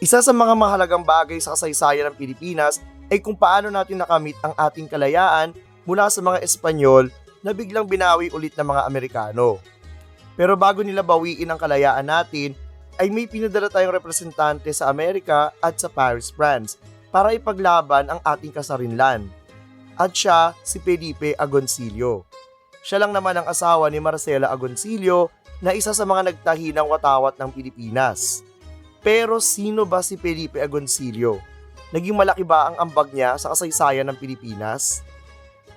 Isa sa mga mahalagang bagay sa kasaysayan ng Pilipinas ay kung paano natin nakamit ang ating kalayaan mula sa mga Espanyol na biglang binawi ulit ng mga Amerikano. Pero bago nila bawiin ang kalayaan natin, ay may pinadala tayong representante sa Amerika at sa Paris, France para ipaglaban ang ating kasarinlan. At siya si Felipe Agoncillo. Siya lang naman ang asawa ni Marcela Agoncillo na isa sa mga nagtahi ng watawat ng Pilipinas. Pero sino ba si Felipe Agoncillo? Naging malaki ba ang ambag niya sa kasaysayan ng Pilipinas?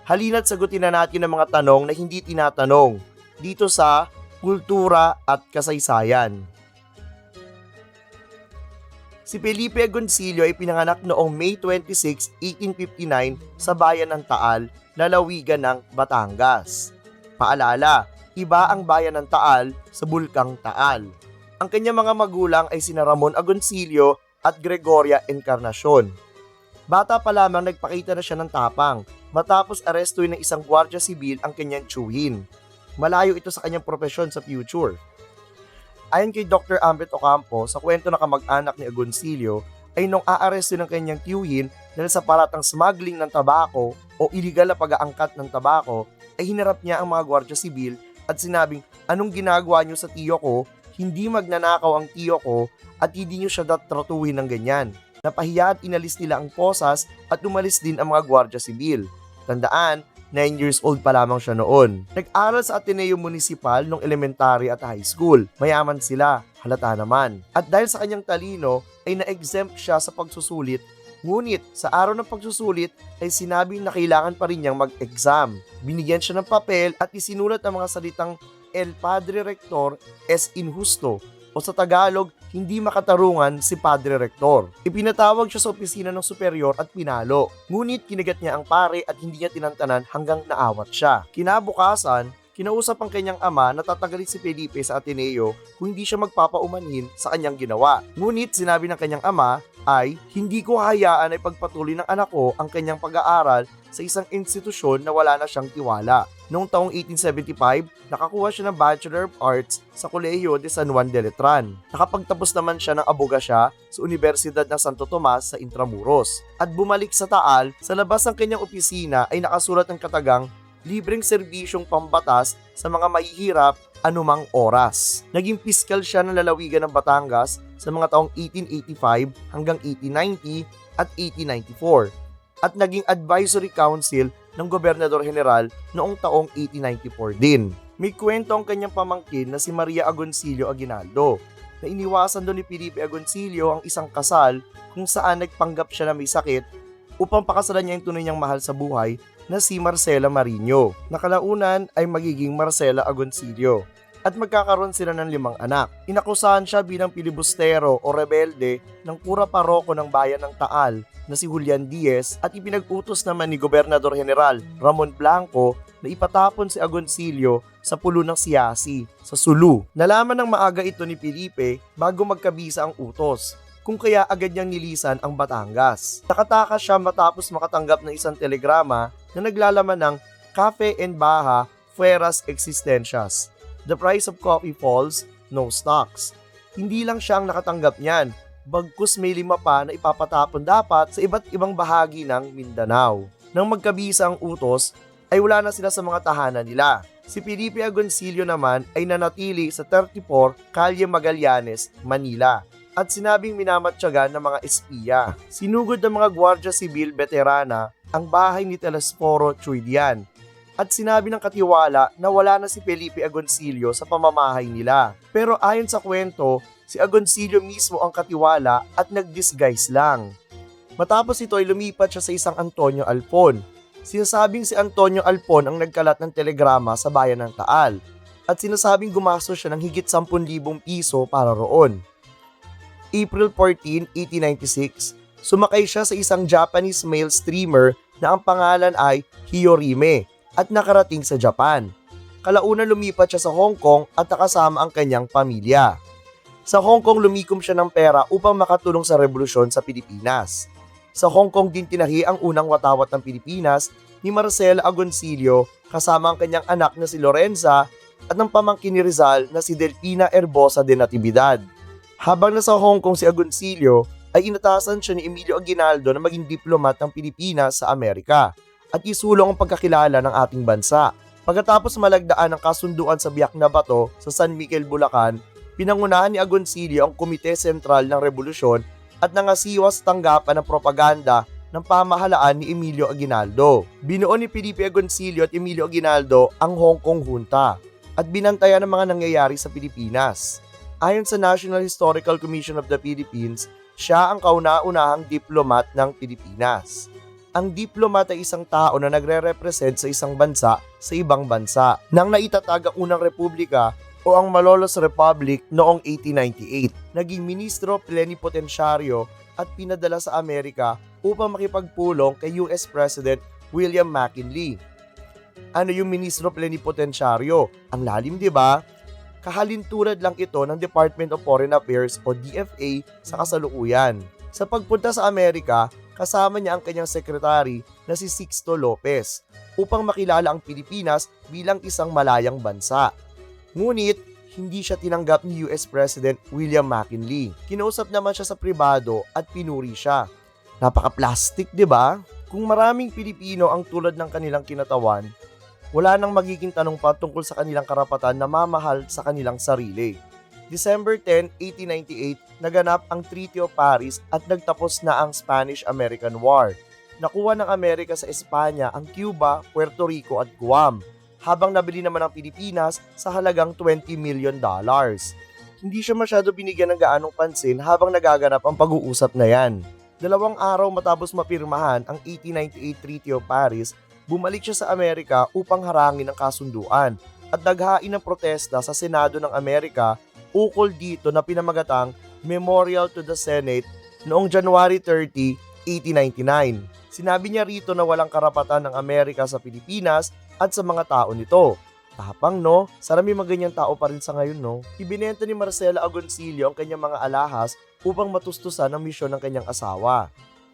Halina't sagutin na natin ang mga tanong na hindi tinatanong dito sa Kultura at Kasaysayan. Si Felipe Agoncillo ay pinanganak noong May 26, 1859 sa bayan ng Taal, lalawigan ng Batangas. Paalala, iba ang bayan ng Taal sa Bulkang Taal. Ang kanyang mga magulang ay sina Ramon Agoncillo at Gregoria Encarnacion. Bata pa lamang nagpakita na siya ng tapang matapos arestuin ng isang gwardiya sibil ang kanyang tiyuhin. Malayo ito sa kanyang propesyon sa future. Ayon kay Dr. Ambet Ocampo, sa kwento ng kamag-anak ni Agoncillo, ay nung aaresto ng kanyang tiyuhin dahil sa paratang smuggling ng tabako o iligal na pag-aangkat ng tabako, ay hinarap niya ang mga gwardiya sibil at sinabing, "Anong ginagawa niyo sa tiyo ko? Hindi magnanakaw ang tiyo ko at hindi niyo siya tratuhin ng ganyan." Napahiya at inalis nila ang posas at umalis din ang mga gwardiya sibil. Tandaan, 9 years old pa lamang siya noon. Nag-aral sa Ateneo Municipal nung elementary at high school. Mayaman sila, halata naman. At dahil sa kanyang talino, ay na-exempt siya sa pagsusulit. Ngunit sa araw ng pagsusulit ay sinabing na kailangan pa rin niyang mag-exam. Binigyan siya ng papel at isinulat ang mga salitang El Padre Rector es injusto o sa Tagalog, hindi makatarungan si Padre Rector. Ipinatawag siya sa opisina ng superior at pinalo. Ngunit kinagat niya ang pare at hindi niya tinantanan hanggang naawat siya. Kinabukasan, kinausap ang kanyang ama na tatanggalin si Felipe sa Ateneo kung hindi siya magpapaumanhin sa kanyang ginawa. Ngunit sinabi ng kanyang ama ay, "Hindi ko hayaan ay pagpatuloy ng anak ko ang kanyang pag-aaral sa isang institusyon na wala na siyang tiwala." Noong taong 1875, nakakuha siya ng Bachelor of Arts sa Colegio de San Juan de Letran. Nakapagtapos naman siya ng abogasya sa Universidad ng Santo Tomas sa Intramuros. At bumalik sa Taal, sa labas ng kanyang opisina ay nakasulat ng katagang libreng serbisyong pambatas sa mga mahihirap anumang oras. Naging piskal siya ng lalawigan ng Batangas sa mga taong 1885 hanggang 1890 at 1894 at naging advisory council ng Gobernador General noong taong 1894 din. May kwento ang kanyang pamangkin na si Maria Agoncillo Aguinaldo na iniwasan doon ni Felipe Agoncillo ang isang kasal kung saan nagpanggap siya na may sakit upang pakasalan niya yung tunay niyang mahal sa buhay na si Marcela Mariño, na kalaunan ay magiging Marcela Agoncillo. At magkakaroon sila ng 5 anak. Inakusahan siya bilang pilibustero o rebelde ng pura paroko ng bayan ng Taal na si Julian Diaz at ipinag-utos naman ni Gobernador General Ramon Blanco na ipatapon si Agoncillo sa pulo ng Siasi, sa Sulu. Nalaman ng maaga ito ni Felipe bago magkabisa ang utos, kung kaya agad niyang nilisan ang Batangas. Nakatakas siya matapos makatanggap ng isang telegrama na naglalaman ng Cafe en Baja Fueras Existencias. The price of coffee falls, no stocks. Hindi lang siya ang nakatanggap niyan, bagkus may 5 pa na ipapatapon dapat sa iba't ibang bahagi ng Mindanao. Nang magkabisa ang utos, ay wala na sila sa mga tahanan nila. Si Felipe Agoncillo naman ay nanatili sa 34 Calle Magallanes, Manila, at sinabing minamatyagan ng mga espiya. Sinugod ng mga gwardiya sibil veterana ang bahay ni Telesforo Chuidian, at sinabi ng katiwala na wala na si Felipe Agoncillo sa pamamahay nila. Pero ayon sa kwento, si Agoncillo mismo ang katiwala at nag-disguise lang. Matapos ito ay lumipat siya sa isang Antonio Alpon. Sinasabing si Antonio Alpon ang nagkalat ng telegrama sa bayan ng Taal at sinasabing gumastos siya ng higit 10,000 piso para roon. April 14, 1896, sumakay siya sa isang Japanese mail steamer na ang pangalan ay Hiyorime at nakarating sa Japan. Kalaunan lumipat siya sa Hong Kong at nakasama ang kanyang pamilya. Sa Hong Kong lumikom siya ng pera upang makatulong sa revolusyon sa Pilipinas. Sa Hong Kong din tinahi ang unang watawat ng Pilipinas ni Marcela Agoncillo kasama ang kanyang anak na si Lorenza at ng pamangkin ni Rizal na si Delfina Herbosa de Natividad. Habang nasa Hong Kong si Agoncillo, ay inatasan siya ni Emilio Aguinaldo na maging diplomat ng Pilipinas sa Amerika at isulong ang pagkakilala ng ating bansa. Pagkatapos malagdaan ang kasunduan sa Biak na Bato sa San Miguel, Bulacan, pinangunahan ni Agoncillo ang Komite Sentral ng Rebolusyon at nangasiwa sa tanggapan ng propaganda ng pamahalaan ni Emilio Aguinaldo. Binuo ni Felipe Agoncillo at Emilio Aguinaldo ang Hong Kong Junta at binantayan ang mga nangyayari sa Pilipinas. Ayon sa National Historical Commission of the Philippines, siya ang kauna-unahang diplomat ng Pilipinas. Ang diplomat ay isang tao na nagre-represent sa isang bansa sa ibang bansa nang naitatag ang Unang Republika o ang Malolos Republic noong 1898. Naging ministro plenipotensyaryo at pinadala sa Amerika upang makipagpulong kay US President William McKinley. Ano yung ministro plenipotensyaryo? Ang lalim, di ba? Kahalintulad lang ito ng Department of Foreign Affairs o DFA sa kasalukuyan. Sa pagpunta sa Amerika, kasama niya ang kanyang sekretary na si Sixto Lopez upang makilala ang Pilipinas bilang isang malayang bansa. Ngunit, hindi siya tinanggap ni US President William McKinley. Kinausap naman siya sa pribado at pinuri siya. Napaka-plastic, di ba? Kung maraming Pilipino ang tulad ng kanilang kinatawan, wala nang magiging tanong pa tungkol sa kanilang karapatan na mamahal sa kanilang sarili. December 10, 1898, naganap ang Treaty of Paris at nagtapos na ang Spanish-American War. Nakuha ng Amerika sa Espanya ang Cuba, Puerto Rico at Guam, habang nabili naman ang Pilipinas sa halagang $20 million. Hindi siya masyado binigyan ng gaanong pansin habang nagaganap ang pag-uusap na yan. 2 araw matapos mapirmahan ang 1898 Treaty of Paris, bumalik siya sa Amerika upang harangin ang kasunduan at naghain ng protesta sa Senado ng Amerika ukol dito na pinamagatang Memorial to the Senate noong January 30, 1899. Sinabi niya rito na walang karapatan ng Amerika sa Pilipinas at sa mga tao nito. Tapang, no? Sana may mga ganyang tao pa rin sa ngayon, no? Ibinenta ni Marcela Agoncillo ang kanyang mga alahas upang matustusan ang misyon ng kanyang asawa.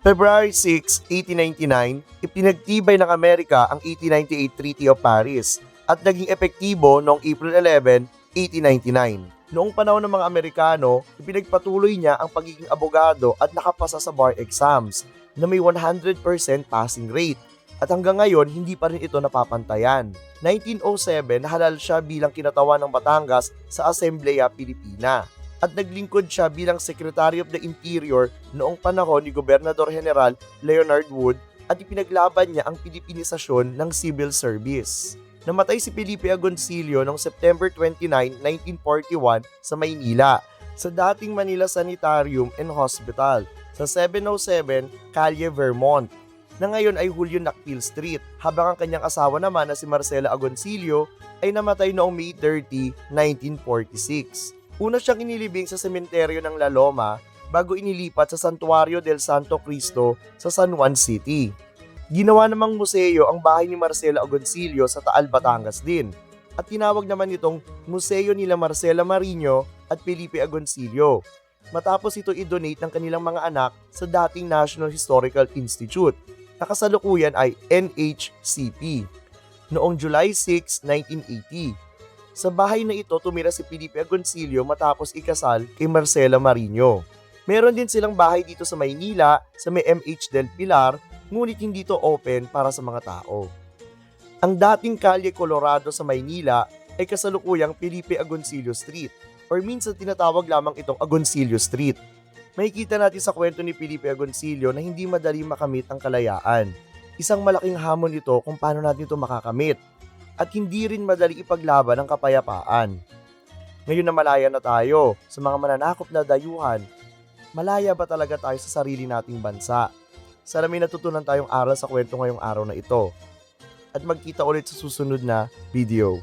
February 6, 1899, ipinagtibay ng Amerika ang 1898 Treaty of Paris at naging epektibo noong April 11, 1899. Noong panahon ng mga Amerikano, ipinagpatuloy niya ang pagiging abogado at nakapasa sa bar exams na may 100% passing rate. At hanggang ngayon, hindi pa rin ito napapantayan. 1907, nahalal siya bilang kinatawan ng Batangas sa Asamblea Pilipina. At naglingkod siya bilang Secretary of the Interior noong panahon ni Gobernador General Leonard Wood at ipinaglaban niya ang Pilipinisasyon ng civil service. Namatay si Felipe Agoncillo noong September 29, 1941 sa Maynila sa dating Manila Sanitarium and Hospital sa 707 Calle Vermont na ngayon ay Julio Nakpil Street, habang ang kanyang asawa naman na si Marcela Agoncillo ay namatay noong May 30, 1946. Una siyang inilibing sa sementeryo ng La Loma bago inilipat sa Santuario del Santo Cristo sa San Juan City. Ginawa namang museo ang bahay ni Marcela Agoncillo sa Taal, Batangas din at tinawag naman itong Museo nila Marcela Mariño at Felipe Agoncillo matapos ito i-donate ng kanilang mga anak sa dating National Historical Institute na kasalukuyan ay NHCP noong July 6, 1980. Sa bahay na ito tumira si Felipe Agoncillo matapos ikasal kay Marcela Mariño. Meron din silang bahay dito sa Maynila sa may MH del Pilar, ngunit hindi ito open para sa mga tao. Ang dating Kalye Colorado sa Maynila ay kasalukuyang Felipe Agoncillo Street or minsan tinatawag lamang itong Agoncillo Street. Makikita natin sa kwento ni Felipe Agoncillo na hindi madali makamit ang kalayaan. Isang malaking hamon ito kung paano natin ito makakamit. At hindi rin madali ipaglaban ang kapayapaan. Ngayon na malaya na tayo sa mga mananakop na dayuhan, malaya ba talaga tayo sa sarili nating bansa? Sana may natutunan tayong aral sa kwento ngayong araw na ito. At magkita ulit sa susunod na video.